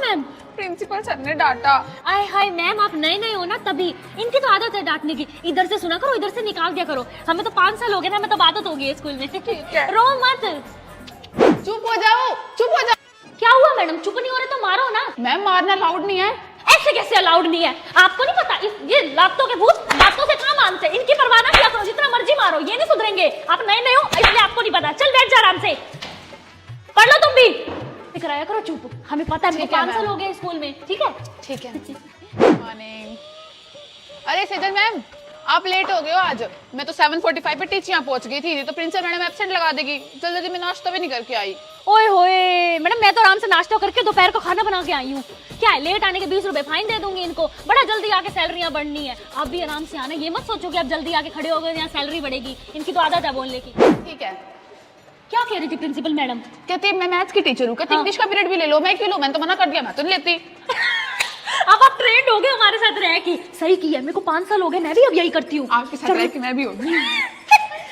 Ma'am? Principal sir ने डांटा। आय hi ma'am, आप नए नए हो ना तभी। इनकी तो आदत है डांटने की। इधर से सुना करो, इधर से निकाल दिया करो। हमें तो 5 साल हो गए ना, हमें तो आदत हो गई है स्कूल में। ठीक है। रो मत। चुप हो जाओ, चुप हो जाओ। क्या हुआ मैडम? चुप नहीं हो रहे तो मारो ना। मैम मारना अलाउड नहीं है। ऐसे कैसे अलाउड नहीं है? आपको नहीं पता ये लातों के भूत लातों से कहाँ मानते हैं? इनकी परवाह ना किया करो, जितना मर्जी मारो, ये नहीं सुधरेंगे। आप नए नए हो इसलिए आपको नहीं पता। चल बैठ जा आराम से, पढ़ लो तुम भी। कराया करो चुप, हमें पता है 5 साल हो गए स्कूल में। ठीक है ठीक है। मॉर्निंग। अरे सेजल मैम, आप लेट हो गए हो आज। मैं तो 7:45 पे टीच यहाँ पहुंच गई थी, तो प्रिंसिपल मैडम एब्सेंट लगा देगी। जल्दी मैं नाश्ता भी नहीं करके आई। ओए होए मैडम, मैं तो आराम से नाश्ता करके दोपहर को खाना बना के आई हूँ। क्या है, लेट आने के 20 रुपए फाइन दे दूंगी इनको। बड़ा जल्दी आके सैलरियां बढ़नी है। आप भी आराम से आना, ये मत सोचो कि आप जल्दी आके खड़े हो गए यहाँ सैलरी बढ़ेगी। इनकी तो आदत है बोलने की। ठीक है। क्या कह रही थी प्रिंसिपल मैडम? कहती मैं मैथ्स की टीचर हूँ, कहती इंग्लिश का पीरियड भी ले लो। मैं क्यों लूं? मैंने तो मना कर दिया, मैं तो नहीं लेती। अब आप ट्रेंड हो गए हमारे साथ रह के। सही किया, मेरे को 5 साल हो गए, मैं भी अब यही करती हूँ। आपके साथ रह के मैं भी होगी।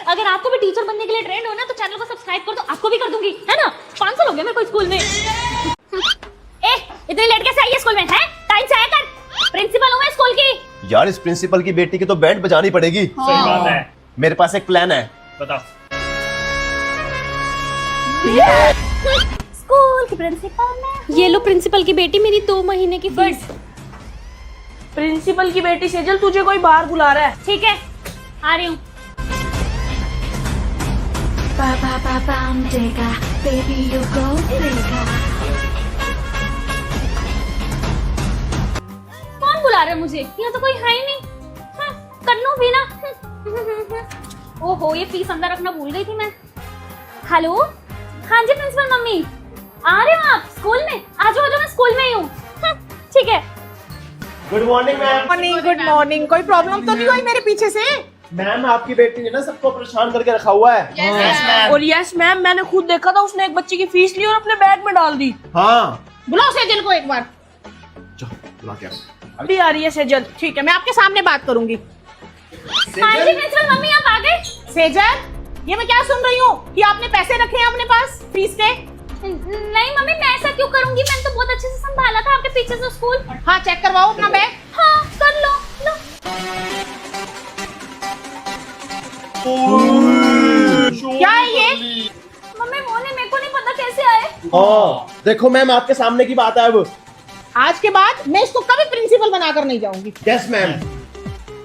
अगर आपको भी टीचर बनने के लिए ट्रेंड हो ना, तो चैनल को सब्सक्राइब कर दो, आपको भी कर दूंगी, है ना? 5 साल हो गए मेरे को स्कूल में। इतनी लेट कैसे आई है स्कूल में? है टाइम से आया कर। प्रिंसिपल हूँ मैं स्कूल की। यार इस प्रिंसिपल की बेटी की तो बैंड बजानी पड़ेगी। सही बात है। मेरे पास एक प्लान है। बताओ। स्कूल की प्रिंसिपल मैं। ये लो प्रिंसिपल की बेटी, मेरी 2 महीने की फीस। प्रिंसिपल की बेटी सेजल, तुझे कोई बाहर बुला रहा है। ठीक है, आ रही हूँ। कौन बुला रहा है मुझे? यहाँ तो कोई है ही नहीं। कन्नू भी ना। ओहो, ये फीस अंदर रखना भूल गई थी मैं। हेलो, हाँ जी प्रिंसिपल मम्मी, आ रहे हो आप स्कूल में? आ जाओ, मैं स्कूल में ही हूँ। ठीक है। Good morning ma'am. Morning, good morning. कोई प्रॉब्लम तो नहीं हुई मेरे पीछे से? मैम आपकी बेटी ने ना सबको परेशान करके रखा हुआ है। और यस मैम, मैंने खुद देखा था, उसने एक बच्चे की फीस ली और अपने बैग में डाल दी। हाँ, बुलाओ सेजल को एक बार। अभी आ रही है सेजल। ठीक है, मैं आपके सामने बात करूंगी। हाँ जी प्रिंसिपल मम्मी, आप आ गए? सेजल, ये मैं क्या सुन रही हूँ कि आपने पैसे रखे हैं अपने पास फीस के? नहीं मम्मी, मैं ऐसा क्यों करूंगी? मैंने तो बहुत अच्छे से संभाला था आपके पीछे से स्कूल। हाँ, चेक करवाओ अपना बैग। हाँ, कर लो। क्या है ये? मम्मी मोने, मेरे को नहीं पता कैसे आए। हाँ देखो मैम, आपके सामने की बात है। अब आज के बाद मैं इसको कभी प्रिंसिपल बनाकर नहीं जाऊंगी। Yes ma'am.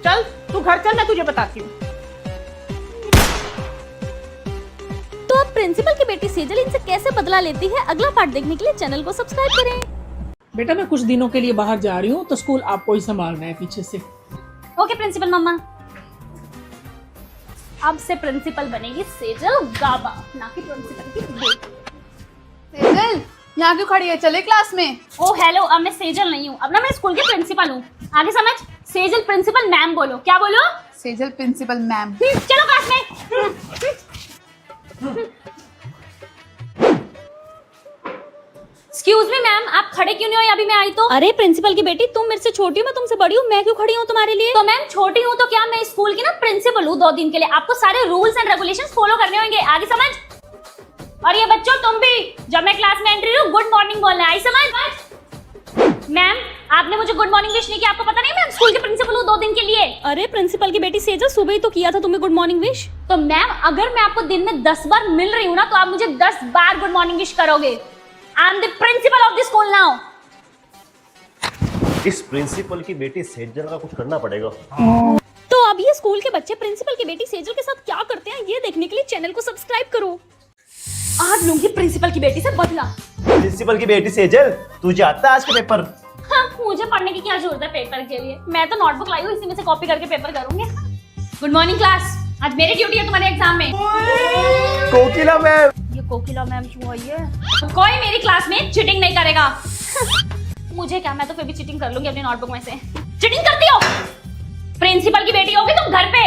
चल तू घर चल, मैं तुझे बताती हूँ। तो अब प्रिंसिपल की बेटी सेजल इनसे कैसे बदला लेती है, अगला पार्ट देखने के लिए चैनल को सब्सक्राइब करें। बेटा मैं कुछ दिनों के लिए बाहर जा रही हूँ, तो स्कूल आपको ही संभालना है पीछे से। ओके प्रिंसिपल मम्मा। अब से प्रिंसिपल बनेगी सेजल गाबा, ना कि प्रिंसिपल की बेटी। सेजल यहाँ क्यों खड़ी है? चले क्लास में। ओ हेलो, अब मैं सेजल नहीं हूँ, अब ना मैं स्कूल की प्रिंसिपल हूँ। आगे समझ? सेजल प्रिंसिपल मैम बोलो। क्या बोलो? Sejal principal ma'am. चलो क्लास में। एक्सक्यूज मी मैम, आप खड़े क्यों नहीं हो? अभी मैं आई तो। अरे प्रिंसिपल की बेटी, तुम मेरे से छोटी हो, मैं तुमसे बड़ी हूँ, मैं क्यों खड़ी हूँ तुम्हारे लिए? तो मैम छोटी हूँ तो क्या, मैं स्कूल की ना प्रिंसिपल हूँ 2 दिन के लिए। आपको सारे रूल्स एंड रेगुलेशंस फॉलो करने होंगे। आगे समझ? और ये बच्चों, तुम भी जब मैं क्लास में एंट्री लूं, गुड मॉर्निंग बोलना है। आई समझ? मैम, आपने मुझे गुड मॉर्निंग विश नहीं किया, आपको पता नहीं मैं स्कूल की प्रिंसिपल हूँ 2 दिन के लिए। अरे प्रिंसिपल की बेटी सेजल, सुबह ही तो किया था तुम्हें गुड मॉर्निंग विश। तो मैम, अगर मैं आपको दिन में 10 बार मिल रही हूँ ना, तो आप मुझे 10 बार गुड मॉर्निंग विश करोगे। I am the principle of the school now. इस प्रिंसिपल की बेटी सेजल का कुछ करना पड़ेगा। तो अब ये स्कूल के बच्चे प्रिंसिपल की बेटी सेजल के साथ क्या करते हैं, ये देखने के लिए चैनल को सब्सक्राइब करो। आज लूंगी प्रिंसिपल की बेटी से बदला। प्रिंसिपल की बेटी सेजल, तुझे आता है आज के पेपर? हाँ, मुझे पढ़ने की क्या जरूरत है पेपर के लिए? मैं तो नोटबुक लाई हूँ, इसी में से कॉपी करके पेपर करूंगी। गुड मॉर्निंग क्लास, आज मेरी ड्यूटी है तुम्हारे एग्जाम में। कोकिला मैम। ये कोकिला मैम क्यों आई है? कोई मेरी क्लास में चीटिंग नहीं करेगा। मुझे क्या, मैं तो फिर भी चीटिंग कर लूंगी अपनी नोटबुक में से। चीटिंग करती हो? प्रिंसिपल की बेटी होगी तुम घर पे।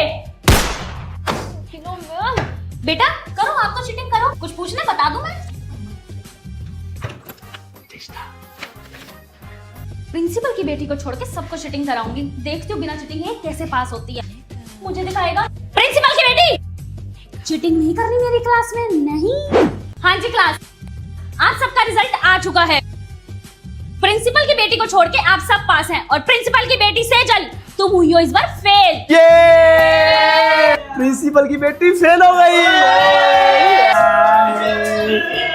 बेटा करो, आप तो चीटिंग करो। कुछ पूछना बता दूं मैं? प्रिंसिपल की बेटी को छोड़ के सबको चीटिंग कराऊंगी। देखती हूँ बिना चीटिंग है कैसे पास होती है। मुझे दिखाएगा। प्रिंसिपल की बेटी, चीटिंग नहीं करनी मेरी क्लास में। नहीं। हाँ जी क्लास, आज सबका रिजल्ट आ चुका है। प्रिंसिपल की बेटी को छोड़ के आप सब पास हैं और प्रिंसिपल की बेटी सेजल तुम हुई हो इस बार फेल। ये प्रिंसिपल की बेटी फेल हो गई।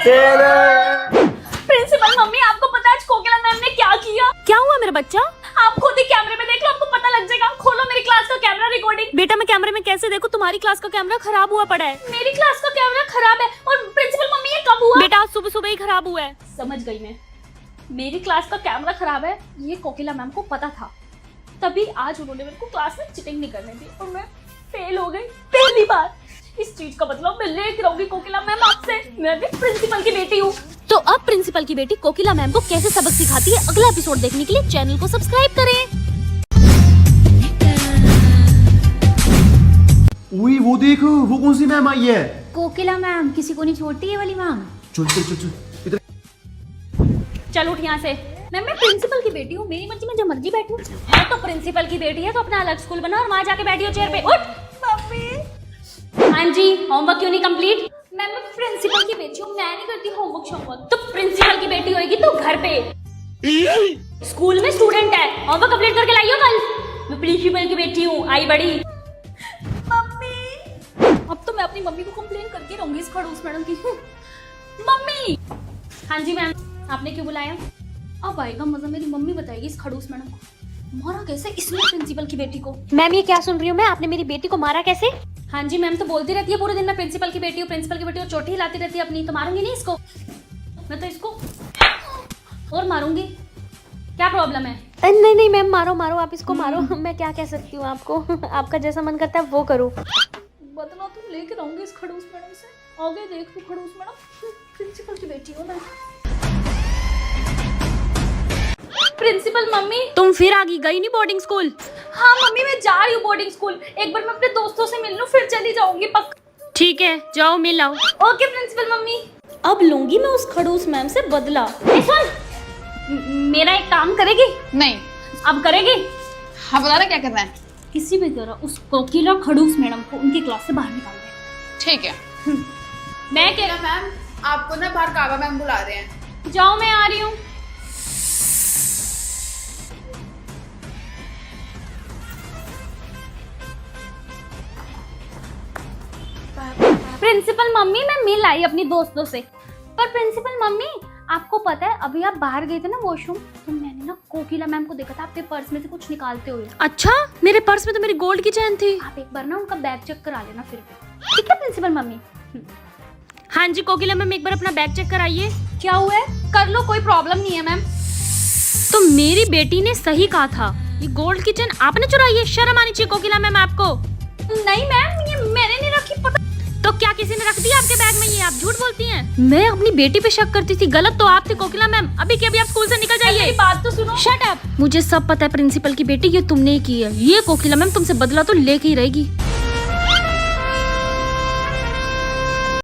फेल। प्रिंसिपल मम्मी आपको पता है आज कोकिला मैम ने क्या किया? क्या हुआ मेरा बच्चा? आप खुद ही कैमरे में देख लो, आपको पता लग जाएगा। खोलो मेरी क्लास का कैमरा रिकॉर्डिंग। बेटा मैं कैमरे में कैसे देखूं? तुम्हारी क्लास का कैमरा खराब हुआ पड़ा है। मेरी क्लास का कैमरा खराब है और प्रिंसिपल मम्मी ये कब हुआ? बेटा आज सुबह सुबह ही खराब हुआ है। समझ गई मैं, मेरी क्लास का कैमरा खराब है ये कोकिला मैम को पता था, तभी आज उन्होंने मेरे को क्लास में चीटिंग नहीं करने दी और मैं फेल हो गई पहली बार। इस चीज का मतलब मैं लेकर रहूंगी कोकिला मैम आपसे। मैं भी प्रिंसिपल की बेटी हूँ। तो अब प्रिंसिपल की बेटी कोकिला मैम को कैसे सबक सिखाती है, अगला एपिसोड देखने के लिए चैनल को सब्सक्राइब करें। वो देख, वो कौन सी मैम आई है? कोकिला मैम, किसी को नहीं छोड़ती है वाली मैम। चल चल चल चल इधर। चल उठ यहाँ से। मैम मैं प्रिंसिपल की बेटी हूँ, मेरी मर्जी में जब मर्जी बैठूं। है तो प्रिंसिपल की बेटी है तो अपना अलग स्कूल बना और वहाँ जाके बैठियो चेयर पे। उठ मम्मी। हाँ जी, होमवर्क क्यों नहीं कंप्लीट? मैम मैं प्रिंसिपल की बेटी हूँ, मैं नहीं करती होमवर्क। तो प्रिंसिपल की बेटी होगी तो घर पे। स्कूल में स्टूडेंट है, होमवर्क कंप्लीट करके लाइयो कल। मैं प्रिंसिपल की बेटी हूँ, आई बड़ी। मम्मी अब तो मैं अपनी मम्मी को कंप्लेन करके रहूंगी इस खड़ूस मैडम की। मम्मी। हाँ जी मैम, आपने क्यों बुलाया? अब आएगा मजा, मेरी मम्मी बताएगी इस खड़ूस मैडम को मारा कैसे इसने प्रिंसिपल की बेटी को। मैम ये क्या सुन रही हूँ मैं, आपने मेरी बेटी को मारा कैसे? हाँ जी मैम, तो बोलती रहती है पूरे दिन मैं प्रिंसिपल की बेटी हूँ, प्रिंसिपल की बेटी हूँ, चोटी हिलाती रहती है अपनी। तो मारूंगी नहीं इसको, मैं तो इसको और मारूंगी। क्या प्रॉब्लम है? नहीं नहीं मैम, मारो मारो, आप इसको मारो। मैं क्या कह सकती हूँ आपको, आपका जैसा मन करता है वो करो। बदला तुम लेके रहूंगी इस खड़ूस मैडम से। आगे देख तू खड़ूस मैडम, प्रिंसिपल की बेटी हूँ मैं। प्रिंसिपल मम्मी, तुम फिर आ गई नहीं बोर्डिंग स्कूल? हाँ मम्मी मैं जा रही हूँ बोर्डिंग स्कूल, एक बार मैं अपने दोस्तों से मिल लूँ फिर चली जाऊंगी पक्का। ठीक है जाओ मिल आओ। ओके प्रिंसिपल मम्मी। अब लूंगी मैं उस खड़ूस मैम से बदला। मेरा एक काम करेगी? नहीं। अब करेगी? हाँ बता ना क्या करना है। किसी भी तरह उस कोकिला खड़ूस मैडम को उनकी क्लास से बाहर निकाल दे। ठीक है। मैं कह रहा मैम आपको ना बाहर काबा मैम बुला रहे हैं। जाओ, मैं आ रही हूँ। प्रिंसिपल मम्मी मैं मिल आई अपनी दोस्तों से, पर प्रिंसिपल मम्मी आपको पता है अभी आप बाहर गए थे ना वॉशरूम, तो मैंने ना कोकिला मैम को देखा था आपके पर्स में से कुछ निकालते हुए। अच्छा, मेरे पर्स में तो मेरी गोल्ड की चेन थी। आप एक बार ना उनका बैग चेक करा लेना फिर। ठीक है प्रिंसिपल मम्मी? हाँ जी कोकिला मैम, एक बार अपना बैग चेक कराइए। क्या हुआ है? कर लो, कोई प्रॉब्लम नहीं है मैम। तो मेरी बेटी ने सही कहा था, ये गोल्ड की चेन आपने चुराई है। शर्म आनी चाहिए कोकिला मैम आपको। नहीं मैम, ये मैंने नहीं रखी। पता तो क्या किसी ने रख दिया आपके बैग में? ये आप झूठ बोलती हैं। मैं अपनी बेटी पे शक करती थी, गलत तो आप थे कोकिला मैम। अभी के अभी आप स्कूल से निकल जाइए। मेरी बात तो सुनो। Shut up. मुझे सब पता है प्रिंसिपल की बेटी, ये तुमने ही की है। ये कोकिला मैम तुमसे बदला तो लेके ही रहेगी।